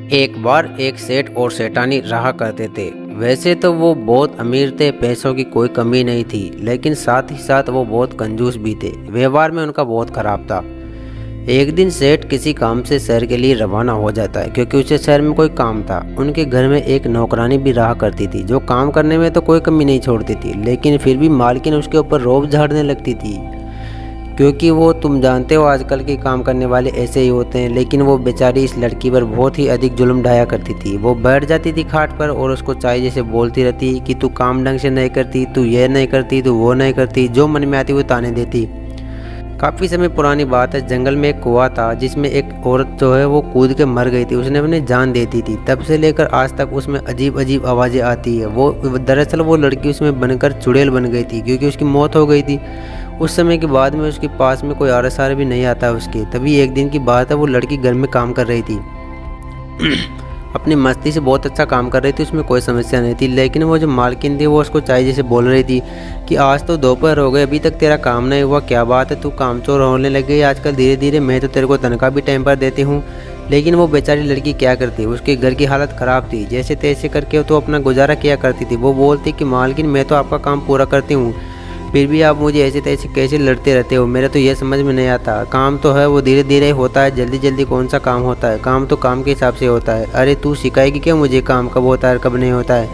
एक बार एक सेठ और सेठानी रहा करते थे। वैसे तो वो बहुत अमीर थे, पैसों की कोई कमी नहीं थी, लेकिन साथ ही साथ वो बहुत कंजूस भी थे। व्यवहार में उनका बहुत खराब था। एक दिन सेठ किसी काम से शहर के लिए रवाना हो जाता है, क्योंकि उसे शहर में कोई काम था। उनके घर में एक नौकरानी भी रहा करती थी, जो काम करने में तो कोई कमी नहीं छोड़ती थी, लेकिन फिर भी मालकिन उसके ऊपर रोब झाड़ने लगती थी, क्योंकि वो, तुम जानते हो, आजकल के काम करने वाले ऐसे ही होते हैं। लेकिन वो बेचारी इस लड़की पर बहुत ही अधिक जुल्म ढाया करती थी। वो बैठ जाती थी खाट पर और उसको चाहिए जैसे बोलती रहती कि तू काम ढंग से नहीं करती, तू ये नहीं करती, तू वो नहीं करती, जो मन में आती वो ताने देती। काफ़ी समय पुरानी बात है, जंगल में एक कुआं था जिसमें एक औरत जो है वो कूद के मर गई थी। उसने अपनी जान दे दी थी। तब से लेकर आज तक उसमें अजीब अजीब आवाज़ें आती है। वो दरअसल वो लड़की उसमें बनकर चुड़ैल बन गई थी, क्योंकि उसकी मौत हो गई थी। उस समय के बाद में उसके पास में कोई आर भी नहीं आता उसके। तभी एक दिन की बात है, वो लड़की घर में काम कर रही थी। अपनी मस्ती से बहुत अच्छा काम कर रही थी, उसमें कोई समस्या नहीं थी। लेकिन वो जो मालकिन थी वो उसको चाहिए जैसे बोल रही थी कि आज तो दोपहर हो गए, अभी तक तेरा काम नहीं हुआ, क्या बात है, तू कामचोर होने लग गई आजकल धीरे धीरे, मैं तो तेरे को तनख्वाह भी टाइम पर देती हूँ। लेकिन वो बेचारी लड़की क्या करती, उसके घर की हालत ख़राब थी, जैसे तैसे करके तो अपना गुजारा किया करती थी। वो बोलती कि मालकिन, मैं तो आपका काम पूरा करती हूँ, फिर भी आप मुझे ऐसे तैसे कैसे लड़ते रहते हो, मेरा तो ये समझ में नहीं आता। काम तो है वो धीरे धीरे होता है, जल्दी जल्दी कौन सा काम होता है, काम तो काम के हिसाब से होता है। अरे तू सिखाएगी क्या मुझे काम कब होता है कब नहीं होता है?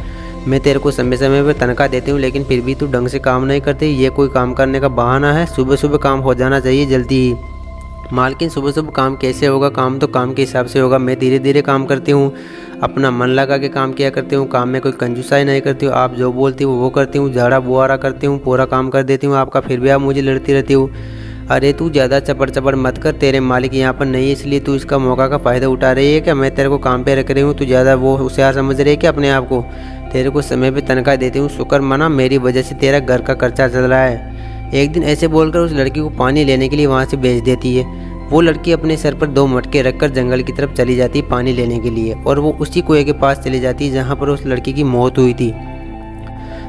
मैं तेरे को समय समय पर तनख्वाह देती हूँ, लेकिन फिर भी तू ढंग से काम नहीं करती। ये कोई काम करने का बहाना है? सुबह सुबह काम हो जाना चाहिए जल्दी ही। मालकिन, सुबह सुबह काम कैसे होगा? काम तो काम के हिसाब से होगा, मैं धीरे धीरे काम करती हूँ, अपना मन लगा के काम किया करती हूँ, काम में कोई कंजूसाई नहीं करती हूँ, आप जो बोलती हो वो करती हूँ, झाड़ा बुआरा करती हूँ, पूरा काम कर देती हूँ आपका, फिर भी आप मुझे लड़ती रहती हो। अरे तू ज़्यादा चपड़ चपड़ मत कर, तेरे मालिक यहाँ पर नहीं है इसलिए तू इसका मौका का फ़ायदा उठा रही है क्या? मैं तेरे को काम पे रख रही हूँ, तू ज़्यादा वो होशियार समझ रही है क्या अपने आप को? तेरे को समय पे तनख्वाह देती हूँ, शुक्र मना, मेरी वजह से तेरा घर का खर्चा चल रहा है। एक दिन ऐसे बोलकर उस लड़की को पानी लेने के लिए वहाँ से भेज देती है। वो लड़की अपने सर पर 2 मटके रखकर जंगल की तरफ चली जाती है पानी लेने के लिए, और वो उसी कुएं के पास चली जाती है जहाँ पर उस लड़की की मौत हुई थी।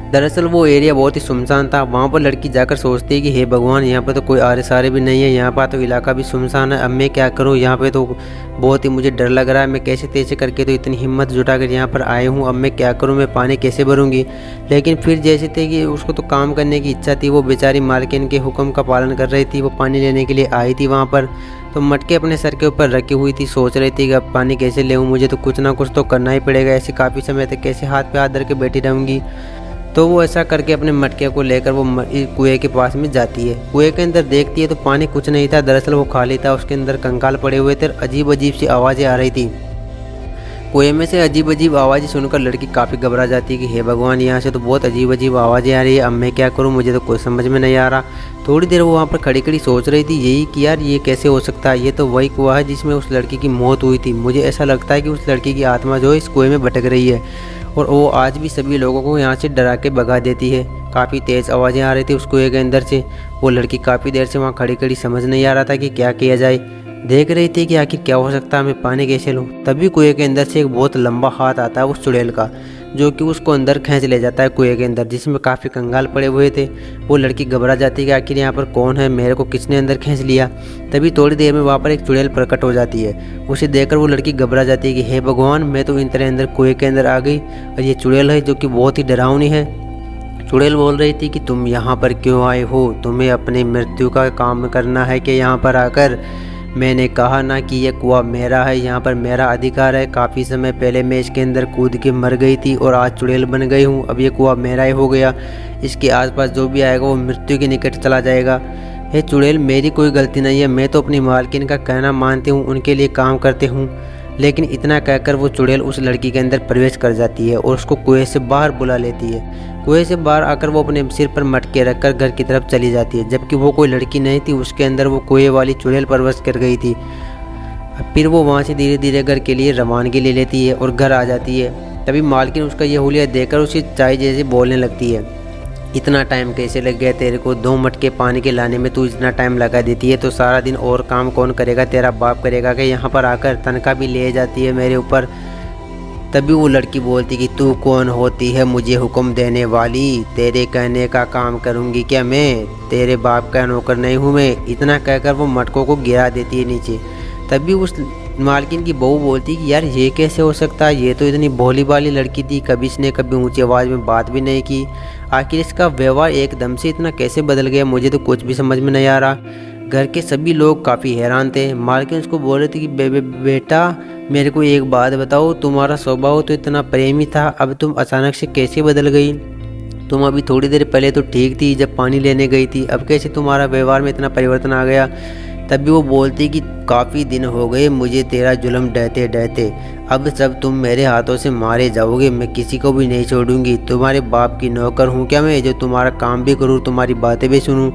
दरअसल वो एरिया बहुत ही सुनसान था। वहाँ पर लड़की जाकर सोचती है कि हे भगवान, यहाँ पर तो कोई आरे सारे भी नहीं है, यहाँ पर तो इलाका भी सुनसान है, अब मैं क्या करूँ? यहाँ पे तो बहुत ही मुझे डर लग रहा है, मैं कैसे तैसे करके तो इतनी हिम्मत जुटाकर यहाँ पर आए हूँ, अब मैं क्या करूँ, मैं पानी कैसे भरूँगी? लेकिन फिर जैसे थे कि उसको तो काम करने की इच्छा थी, वो बेचारी मालकिन के हुक्म का पालन कर रही थी। वो पानी लेने के लिए आई थी वहाँ पर, तो मटके अपने सर के ऊपर रखी हुई थी, सोच रही थी कि अब पानी कैसे ले, मुझे तो कुछ ना कुछ तो करना ही पड़ेगा, ऐसे काफ़ी समय तक कैसे हाथ पे हाथ धर के बैठी रहूँगी। तो वो ऐसा करके अपने मटके को लेकर वो कुएं के पास में जाती है। कुएं के अंदर देखती है तो पानी कुछ नहीं था, दरअसल वो खाली था, उसके अंदर कंकाल पड़े हुए थे, अजीब अजीब सी आवाज़ें आ रही थी। कुएं में से अजीब अजीब आवाज़ें सुनकर लड़की काफ़ी घबरा जाती है कि हे भगवान, यहाँ से तो बहुत अजीब अजीब आवाज़ें आ रही है, अब मैं क्या करूँ, मुझे तो कुछ समझ में नहीं आ रहा। थोड़ी देर वो वहाँ पर खड़ी खड़ी सोच रही थी यही कि यार ये कैसे हो सकता है, ये तो वही कुआं है जिसमें उस लड़की की मौत हुई थी। मुझे ऐसा लगता है कि उस लड़की की आत्मा जो है इस कुएं में भटक रही है, और वो आज भी सभी लोगों को यहाँ से डरा के भगा देती है। काफ़ी तेज़ आवाज़ें आ रही थी उस कुएं के अंदर से। वो लड़की काफ़ी देर से वहाँ खड़ी खड़ी समझ नहीं आ रहा था कि क्या किया जाए, देख रही थी कि आखिर क्या हो सकता है, मैं पानी कैसे लूँ। तभी कुएं के अंदर से एक बहुत लंबा हाथ आता है उस चुड़ैल का, जो कि उसको अंदर खींच ले जाता है कुएं के अंदर, जिसमें काफ़ी कंगाल पड़े हुए थे। वो लड़की घबरा जाती है कि आखिर यहाँ पर कौन है, मेरे को किसने अंदर खींच लिया। तभी थोड़ी देर में वहाँ पर एक चुड़ैल प्रकट हो जाती है। उसे देखकर वो लड़की घबरा जाती है कि हे भगवान, मैं तो इन तरह अंदर कुएं के अंदर आ गई, और ये चुड़ैल है जो कि बहुत ही डरावनी है। चुड़ैल बोल रही थी कि तुम यहाँ पर क्यों आए हो, तुम्हें अपनी मृत्यु का काम करना है कि यहाँ पर आकर? मैंने कहा ना कि यह कुआं मेरा है, यहाँ पर मेरा अधिकार है। काफ़ी समय पहले मैं इसके अंदर कूद के मर गई थी और आज चुड़ैल बन गई हूँ, अब ये कुआं मेरा ही हो गया। इसके आसपास जो भी आएगा वो मृत्यु के निकट चला जाएगा। हे चुड़ैल, मेरी कोई गलती नहीं है, मैं तो अपनी मालकिन का कहना मानती हूँ, उनके लिए काम करती हूँ। लेकिन इतना कहकर वो चुड़ैल उस लड़की के अंदर प्रवेश कर जाती है और उसको कुएं से बाहर बुला लेती है। कुएं से बाहर आकर वो अपने सिर पर मटके रखकर घर की तरफ चली जाती है, जबकि वो कोई लड़की नहीं थी, उसके अंदर वो कुएं वाली चुड़ैल प्रवेश कर गई थी। फिर वो वहाँ से धीरे धीरे घर के लिए रवानगी ले लेती है और घर आ जाती है। तभी मालकिन उसका ये हुलिया देखकर उसे चाय जैसे बोलने लगती है, इतना टाइम कैसे लग गया तेरे को, 2 मटके पानी के लाने में तू इतना टाइम लगा देती है, तो सारा दिन और काम कौन करेगा, तेरा बाप करेगा कि यहाँ पर आकर तनख्वाह भी ले जाती है मेरे ऊपर। तभी वो लड़की बोलती कि तू कौन होती है मुझे हुक्म देने वाली, तेरे कहने का काम करूँगी क्या मैं, तेरे बाप का नौकर नहीं हूँ मैं। इतना कहकर वो मटकों को गिरा देती है नीचे। तभी उस मालकिन की बहू बोलती कि यार ये कैसे हो सकता है, ये तो इतनी भोली भाली लड़की थी, कभी इसने कभी ऊंची आवाज़ में बात भी नहीं की, आखिर इसका व्यवहार एकदम से इतना कैसे बदल गया, मुझे तो कुछ भी समझ में नहीं आ रहा। घर के सभी लोग काफ़ी हैरान थे। मालकिन उसको बोल रही थी कि बेटा मेरे को एक बात बताओ, तुम्हारा स्वभाव तो इतना प्रेमी था, अब तुम अचानक से कैसे बदल गई? तुम अभी थोड़ी देर पहले तो ठीक थी जब पानी लेने गई थी, अब कैसे तुम्हारा व्यवहार में इतना परिवर्तन आ गया? तभी वो बोलती कि काफ़ी दिन हो गए मुझे तेरा जुल्म डहते डहते, अब जब तुम मेरे हाथों से मारे जाओगे मैं किसी को भी नहीं छोड़ूंगी। तुम्हारे बाप की नौकर हूँ क्या मैं, जो तुम्हारा काम भी करूँ, तुम्हारी बातें भी सुनूँ?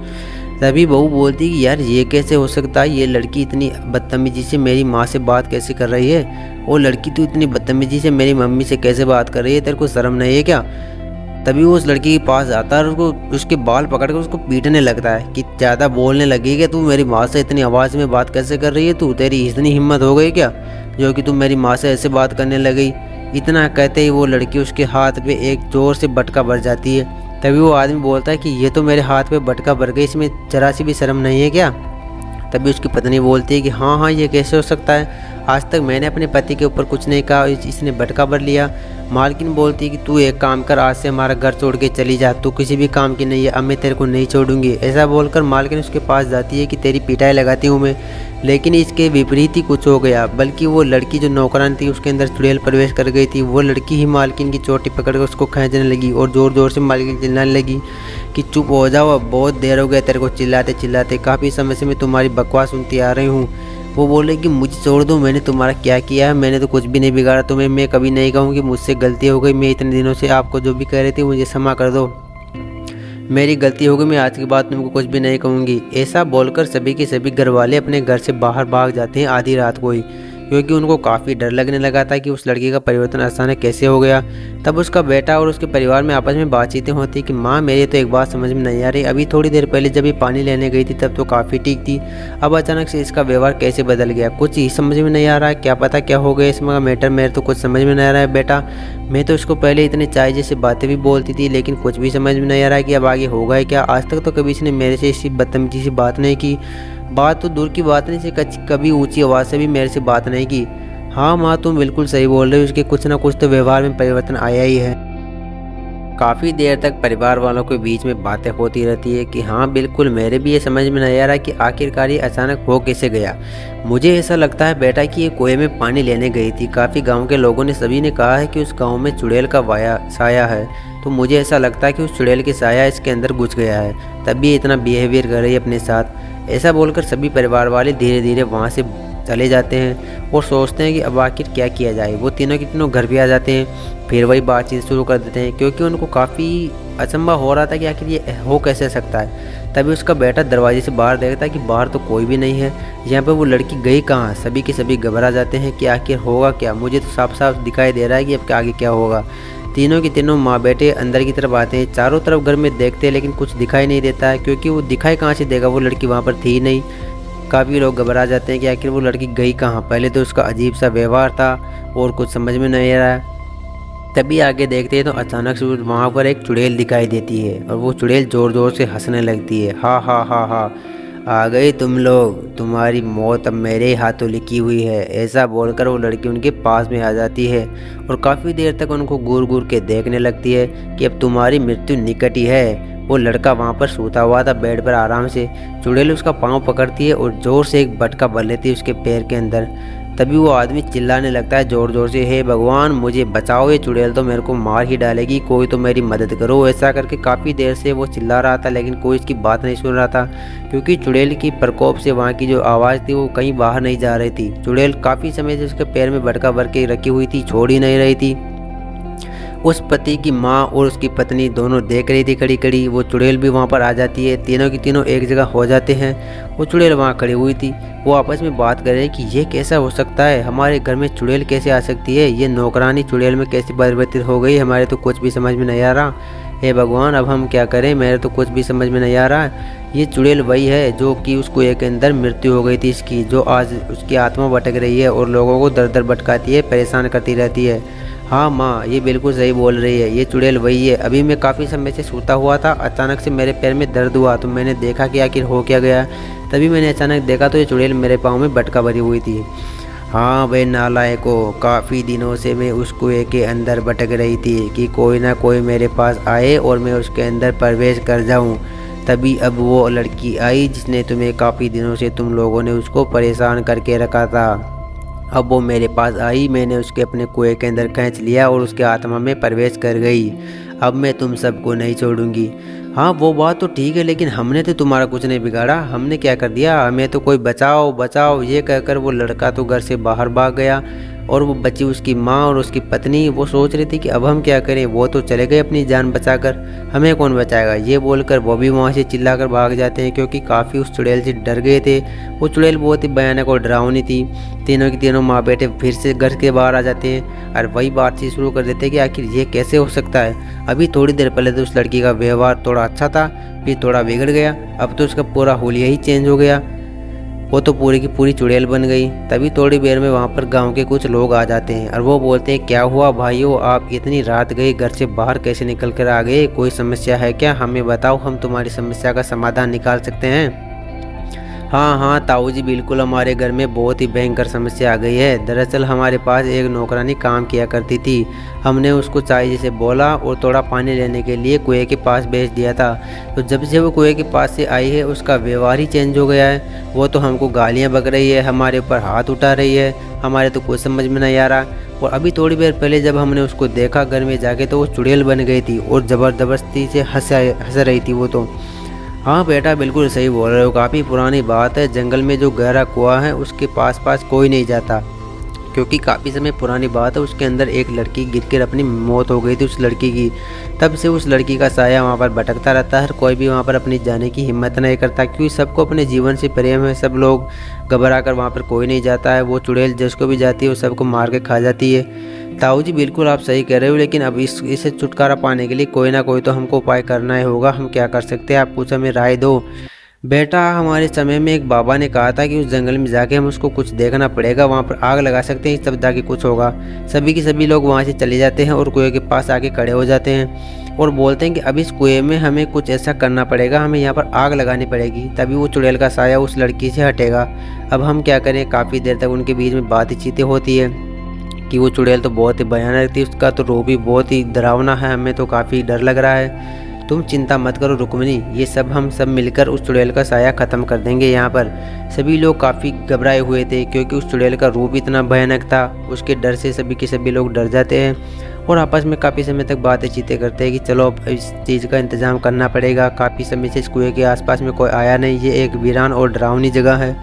तभी बहू बोलती कि यार ये कैसे हो सकता है, ये लड़की इतनी बदतमीजी से मेरी माँ से बात कैसे कर रही है? वो लड़की तो इतनी बदतमीजी से मेरी मम्मी से कैसे बात कर रही है, तेरे को शर्म नहीं है क्या? तभी वो उस लड़की के पास आता है और उसको उसके बाल पकड़ कर उसको पीटने लगता है कि ज़्यादा बोलने लगी कि तू मेरी माँ से इतनी आवाज़ में बात कैसे कर रही है, तू तेरी इतनी हिम्मत हो गई क्या जो कि तुम मेरी माँ से ऐसे बात करने लगी? इतना कहते ही वो लड़की उसके हाथ पे एक ज़ोर से बटका भर जाती है। तभी वो आदमी बोलता है कि ये तो मेरे हाथ पे बटका भर गई, इसमें जरा सी भी शर्म नहीं है क्या? तभी उसकी पत्नी बोलती है कि हाँ हाँ ये कैसे हो सकता है, आज तक मैंने अपने पति के ऊपर कुछ नहीं कहा, इसने बटका भर लिया। मालकिन बोलती है कि तू एक काम कर, आज से हमारा घर छोड़ के चली जा, तू किसी भी काम की नहीं है, अब मैं तेरे को नहीं छोड़ूंगी। ऐसा बोलकर मालकिन उसके पास जाती है कि तेरी पिटाई लगाती हूँ मैं। लेकिन इसके विपरीत ही कुछ हो गया, बल्कि वो लड़की जो नौकरान थी उसके अंदर चुड़ैल प्रवेश कर गई थी। वो लड़की ही मालकिन की चोटी पकड़ कर उसको खींचने लगी और ज़ोर ज़ोर से मालकिन चिल्लाने लगी कि चुप हो जाओ, अब बहुत देर हो गया तेरे को चिल्लाते चिल्लाते, काफ़ी समय से मैं तुम्हारी बकवास सुनती आ रही हूँ। वो बोले कि मुझे छोड़ दो, मैंने तुम्हारा क्या किया है, मैंने तो कुछ भी नहीं बिगाड़ा तुम्हें, मैं कभी नहीं कहूँगी मुझसे गलती हो गई, मैं इतने दिनों से आपको जो भी कह रही थी मुझे क्षमा कर दो, मेरी गलती हो गई, मैं आज के बाद तुमको कुछ भी नहीं कहूँगी। ऐसा बोलकर सभी के सभी घर वाले अपने घर से बाहर भाग जाते हैं आधी रात को ही, क्योंकि उनको काफ़ी डर लगने लगा था कि उस लड़की का परिवर्तन अचानक कैसे हो गया। तब उसका बेटा और उसके परिवार में आपस में बातचीतें होती कि माँ मेरी तो एक बात समझ में नहीं आ रही, अभी थोड़ी देर पहले जब ये पानी लेने गई थी तब तो काफ़ी ठीक थी, अब अचानक से इसका व्यवहार कैसे बदल गया, कुछ ही समझ में नहीं आ रहा है, क्या पता क्या हो गया इसमें मैटर, मेरे तो कुछ समझ में नहीं आ रहा है बेटा। मैं तो इसको पहले इतनी चाय जैसी बातें भी बोलती थी, लेकिन कुछ भी समझ में नहीं आ रहा है कि अब आगे होगा है क्या। आज तक तो कभी इसने मेरे से इसी बदतमीजी से बात नहीं की, बात तो दूर की बात नहीं से कभी ऊँची आवाज़ से भी मेरे से बात नहीं की। हाँ माँ तुम बिल्कुल सही बोल रहे हो, उसके कुछ ना कुछ तो व्यवहार में परिवर्तन आया ही है। काफ़ी देर तक परिवार वालों के बीच में बातें होती रहती है कि हाँ बिल्कुल मेरे भी ये समझ में नहीं आ रहा कि आखिरकार ये अचानक हो कैसे गया। मुझे ऐसा लगता है बेटा कि ये कुएं में पानी लेने गई थी, काफ़ी गांव के लोगों ने सभी ने कहा है कि उस गांव में चुड़ैल का साया है, तो मुझे ऐसा लगता है कि उस चुड़ैल की साया इसके अंदर घुस गया है, तभी ये इतना बिहेवियर कर रही है अपने साथ। ऐसा बोलकर सभी परिवार वाले धीरे धीरे वहाँ से चले जाते हैं और सोचते हैं कि अब आखिर क्या किया जाए। वो तीनों के तीनों घर भी आ जाते हैं, फिर वही बातचीत शुरू कर देते हैं, क्योंकि उनको काफ़ी अचंभा हो रहा था कि आखिर ये हो कैसे सकता है। तभी उसका बेटा दरवाजे से बाहर देखता है कि बाहर तो कोई भी नहीं है, यहाँ पे वो लड़की गई कहाँ। सभी के सभी घबरा जाते हैं कि आखिर होगा क्या, मुझे तो साफ साफ दिखाई दे रहा है कि अब आगे क्या होगा। तीनों के तीनों माँ बेटे अंदर की तरफ आते हैं, चारों तरफ घर में देखते हैं लेकिन कुछ दिखाई नहीं देता है, क्योंकि वो दिखाई कहाँ से देगा, वो लड़की वहाँ पर थी नहीं। काफ़ी लोग घबरा जाते हैं कि आखिर वो लड़की गई कहाँ, पहले तो उसका अजीब सा व्यवहार था और कुछ समझ में नहीं आ रहा है। तभी आगे देखते हैं तो अचानक से वहाँ पर एक चुड़ैल दिखाई देती है और वो चुड़ैल ज़ोर ज़ोर से हंसने लगती है। हा हा हा हा, आ गए तुम लोग, तुम्हारी मौत अब मेरे हाथों लिखी हुई है। ऐसा बोलकर वो लड़की उनके पास में आ जाती है और काफ़ी देर तक उनको घूर घूर के देखने लगती है कि अब तुम्हारी मृत्यु निकट ही है। वो लड़का वहाँ पर सूता हुआ था बेड पर आराम से, चुड़ैल उसका पाँव पकड़ती है और ज़ोर से एक बटका भर लेती है उसके पैर के अंदर। तभी वो आदमी चिल्लाने लगता है ज़ोर ज़ोर से, हे भगवान मुझे बचाओ, ये चुड़ैल तो मेरे को मार ही डालेगी, कोई तो मेरी मदद करो। ऐसा करके काफ़ी देर से वो चिल्ला रहा था लेकिन कोई इसकी बात नहीं सुन रहा था, क्योंकि चुड़ैल की प्रकोप से वहाँ की जो आवाज़ थी वो कहीं बाहर नहीं जा रही थी। चुड़ैल काफ़ी समय से उसके पैर में बटका भर के रखी हुई थी, छोड़ ही नहीं रही थी। उस पति की माँ और उसकी पत्नी दोनों देख रही थी खड़ी खड़ी। वो चुड़ैल भी वहाँ पर आ जाती है, तीनों की तीनों एक जगह हो जाते हैं। वो चुड़ैल वहाँ खड़ी हुई थी, वो आपस में बात कर रहे हैं कि ये कैसा हो सकता है, हमारे घर में चुड़ैल कैसे आ सकती है, ये नौकरानी चुड़ैल में कैसे परिवर्तित हो गई, हमारे तो कुछ भी समझ में नहीं आ रहा। हे भगवान अब हम क्या करें, मेरे तो कुछ भी समझ में नहीं आ रहा। ये चुड़ैल वही है जो कि उस कुएं के अंदर मृत्यु हो गई थी इसकी, जो आज उसकी आत्मा भटक रही है और लोगों को दर दर भटकाती है, परेशान करती रहती है। हाँ माँ ये बिल्कुल सही बोल रही है, ये चुड़ैल वही है। अभी मैं काफ़ी समय से सोता हुआ था, अचानक से मेरे पैर में दर्द हुआ तो मैंने देखा कि आखिर हो क्या गया। तभी मैंने अचानक देखा तो ये चुड़ैल मेरे पाँव में बटका भरी हुई थी। हाँ वे नालायको, काफ़ी दिनों से मैं उस कुएं के अंदर भटक रही थी कि कोई ना कोई मेरे पास आए और मैं उसके अंदर प्रवेश कर जाऊं। तभी अब वो लड़की आई जिसने तुम्हें काफ़ी दिनों से तुम लोगों ने उसको परेशान करके रखा था। अब वो मेरे पास आई, मैंने उसके अपने कुएं के अंदर खींच लिया और उसके आत्मा में प्रवेश कर गई। अब मैं तुम सबको नहीं छोड़ूंगी। हाँ वो बात तो ठीक है, लेकिन हमने तो तुम्हारा कुछ नहीं बिगाड़ा। हमने क्या कर दिया? हमें तो कोई बचाओ बचाओ ये कहकर वो लड़का तो घर से बाहर भाग गया। और वो बच्ची, उसकी माँ और उसकी पत्नी, वो सोच रही थी कि अब हम क्या करें। वो तो चले गए अपनी जान बचाकर, हमें कौन बचाएगा। ये बोलकर वो भी वहाँ से चिल्लाकर भाग जाते हैं, क्योंकि काफ़ी उस चुड़ैल से डर गए थे। वो चुड़ैल बहुत ही भयानक और डरावनी थी। तीनों की तीनों माँ बेटे फिर से घर के बाहर आ जाते हैं और वही बातचीत शुरू कर देते हैं कि आखिर ये कैसे हो सकता है। अभी थोड़ी देर पहले तो उस लड़की का व्यवहार थोड़ा अच्छा था, फिर थोड़ा बिगड़ गया, अब तो उसका पूरा हुलिया ही चेंज हो गया। वो तो पूरी की पूरी चुड़ैल बन गई। तभी थोड़ी देर में वहाँ पर गांव के कुछ लोग आ जाते हैं और वो बोलते हैं, क्या हुआ भाइयों, आप इतनी रात गए, घर से बाहर कैसे निकल कर आ गए? कोई समस्या है क्या? हमें बताओ, हम तुम्हारी समस्या का समाधान निकाल सकते हैं। हाँ हाँ ताऊ जी, बिल्कुल हमारे घर में बहुत ही भयंकर समस्या आ गई है। दरअसल हमारे पास एक नौकरानी काम किया करती थी। हमने उसको चाय जैसे बोला और थोड़ा पानी लेने के लिए कुएं के पास भेज दिया था। तो जब से वो कुएं के पास से आई है उसका व्यवहार ही चेंज हो गया है। वो तो हमको गालियाँ बक रही है, हमारे ऊपर हाथ उठा रही है, हमारे तो कुछ समझ में नहीं आ रहा। और अभी थोड़ी देर पहले जब हमने उसको देखा घर में जाके, तो वो चुड़ैल बन गई थी और ज़बरदस्ती से हंस रही थी वो तो। हाँ बेटा बिल्कुल सही बोल रहे हो, काफ़ी पुरानी बात है। जंगल में जो गहरा कुआं है उसके पास कोई नहीं जाता, क्योंकि काफ़ी समय पुरानी बात है। उसके अंदर एक लड़की गिर कर अपनी मौत हो गई थी उस लड़की की। तब से उस लड़की का साया वहाँ पर भटकता रहता है। कोई भी वहाँ पर अपनी जाने की हिम्मत नहीं करता, क्योंकि सबको अपने जीवन से प्रेम है। सब लोग घबरा कर वहाँ पर कोई नहीं जाता है। वो चुड़ैल जिसको भी जाती है वो सबको मार के खा जाती है। ताऊ जी बिल्कुल आप सही कह रहे हो, लेकिन अब इसे छुटकारा पाने के लिए कोई ना कोई तो हमको उपाय करना ही होगा। हम क्या कर सकते हैं, आप कुछ हमें राय दो। बेटा हमारे समय में एक बाबा ने कहा था कि उस जंगल में जाके हम उसको कुछ देखना पड़ेगा, वहाँ पर आग लगा सकते हैं, तब जाके कुछ होगा। सभी के सभी लोग वहाँ से चले जाते हैं और कुएं के पास आके खड़े हो जाते हैं और बोलते हैं कि अब इस कुएं में हमें कुछ ऐसा करना पड़ेगा, हमें यहाँ पर आग लगानी पड़ेगी, तभी वो चुड़ैल का साया उस लड़की से हटेगा। अब हम क्या करें? काफ़ी देर तक उनके बीच में बातचीतें होती है कि वो चुड़ैल तो बहुत ही भयानक थी, उसका तो रूप भी बहुत ही डरावना है, हमें तो काफ़ी डर लग रहा है। तुम चिंता मत करो रुक्मिणी, ये हम सब मिलकर उस चुड़ैल का साया ख़त्म कर देंगे। यहाँ पर सभी लोग काफ़ी घबराए हुए थे, क्योंकि उस चुड़ैल का रूप इतना भयानक था। उसके डर से सभी के सभी लोग डर जाते हैं और आपस में काफ़ी समय तक बातें करते हैं कि चलो अब इस चीज़ का इंतज़ाम करना पड़ेगा। काफ़ी समय से इस कुएँ के आसपास में कोई आया नहीं, ये एक वीरान और डरावनी जगह है।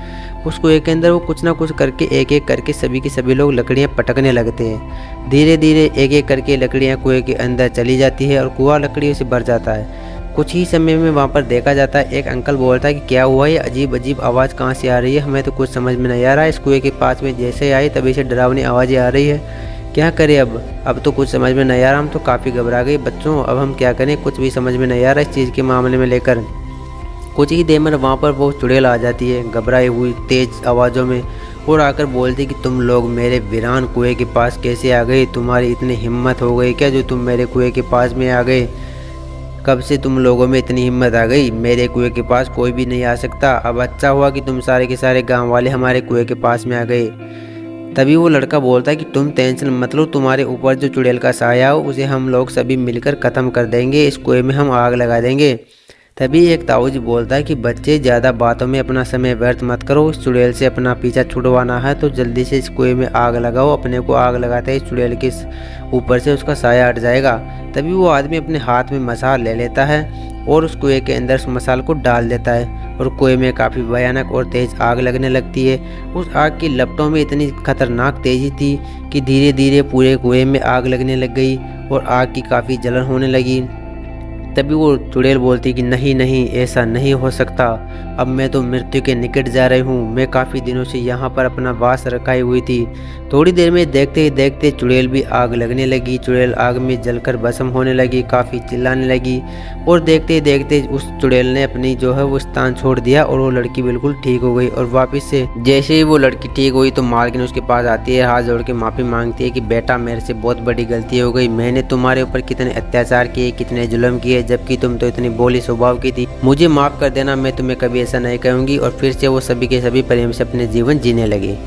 उस कुएँ के अंदर वो कुछ ना कुछ करके एक एक करके सभी के सभी लोग लकड़ियाँ पटकने लगते हैं। धीरे धीरे एक एक करके लकड़ियाँ कुएँ के अंदर चली जाती है और कुआँ लकड़ियों से भर जाता है। कुछ ही समय में वहाँ पर देखा जाता है, एक अंकल बोलता है कि क्या हुआ, ये अजीब अजीब आवाज़ कहाँ से आ रही है, हमें तो कुछ समझ में नहीं आ रहा है। इस कुएँ के पास में जैसे आई तभी से डरावनी आवाज़ें आ रही है, क्या करें अब तो कुछ समझ में नहीं आ रहा। हम तो काफ़ी घबरा गए बच्चों, अब हम क्या करें, कुछ भी समझ में नहीं आ रहा इस चीज़ के मामले में लेकर। कुछ ही देर में वहाँ पर वो चुड़ैल आ जाती है घबराई हुई तेज़ आवाज़ों में और आकर बोलती कि तुम लोग मेरे वीरान कुएं के पास कैसे आ गए? तुम्हारी इतनी हिम्मत हो गई क्या जो तुम मेरे कुएं के पास में आ गए? कब से तुम लोगों में इतनी हिम्मत आ गई? मेरे कुएं के पास कोई भी नहीं आ सकता। अब अच्छा हुआ कि तुम सारे के सारे गांव वाले हमारे कुएं के पास में आ गए। तभी वो लड़का बोलता है कि तुम टेंशन मत लो, तुम्हारे ऊपर जो चुड़ैल का साया हो उसे हम लोग सभी मिलकर ख़त्म कर देंगे, इस कुएं में हम आग लगा देंगे। तभी एक ताऊ जी बोलता है कि बच्चे ज़्यादा बातों में अपना समय व्यर्थ मत करो, इस चुड़ैल से अपना पीछा छुड़वाना है तो जल्दी से इस कुएं में आग लगाओ। अपने को आग लगाते ही इस चुड़ैल के ऊपर से उसका साया हट जाएगा। तभी वो आदमी अपने हाथ में मसाल ले लेता है और उस कुएं के अंदर उस मसाल को डाल देता है और कुएं में काफ़ी भयानक और तेज़ आग लगने लगती है। उस आग की लपटों में इतनी खतरनाक तेज़ी थी कि धीरे धीरे पूरे कुएं में आग लगने लग गई और आग की काफ़ी जलन होने लगी। तभी वो चुड़ैल बोलती कि नहीं नहीं, ऐसा नहीं हो सकता, अब मैं तो मृत्यु के निकट जा रही हूँ, मैं काफ़ी दिनों से यहाँ पर अपना वास रखाई हुई थी। थोड़ी देर में देखते ही देखते चुड़ैल भी आग लगने लगी। चुड़ैल आग में जलकर भस्म होने लगी, काफ़ी चिल्लाने लगी और देखते ही देखते उस चुड़ैल ने अपनी जो है वो स्थान छोड़ दिया और वो लड़की बिल्कुल ठीक हो गई। और वापस से जैसे ही वो लड़की ठीक हुई तो मालकिन उसके पास आती है, हाथ जोड़ के माफ़ी मांगती है कि बेटा मेरे से बहुत बड़ी गलती हो गई, मैंने तुम्हारे ऊपर कितने अत्याचार किए, कितने जुल्म किए, जबकि तुम तो इतनी भोली स्वभाव की थी, मुझे माफ़ कर देना, मैं तुम्हें कभी ऐसा नहीं कहूँगी। और फिर से वो सभी के सभी प्रेम से अपने जीवन जीने लगे।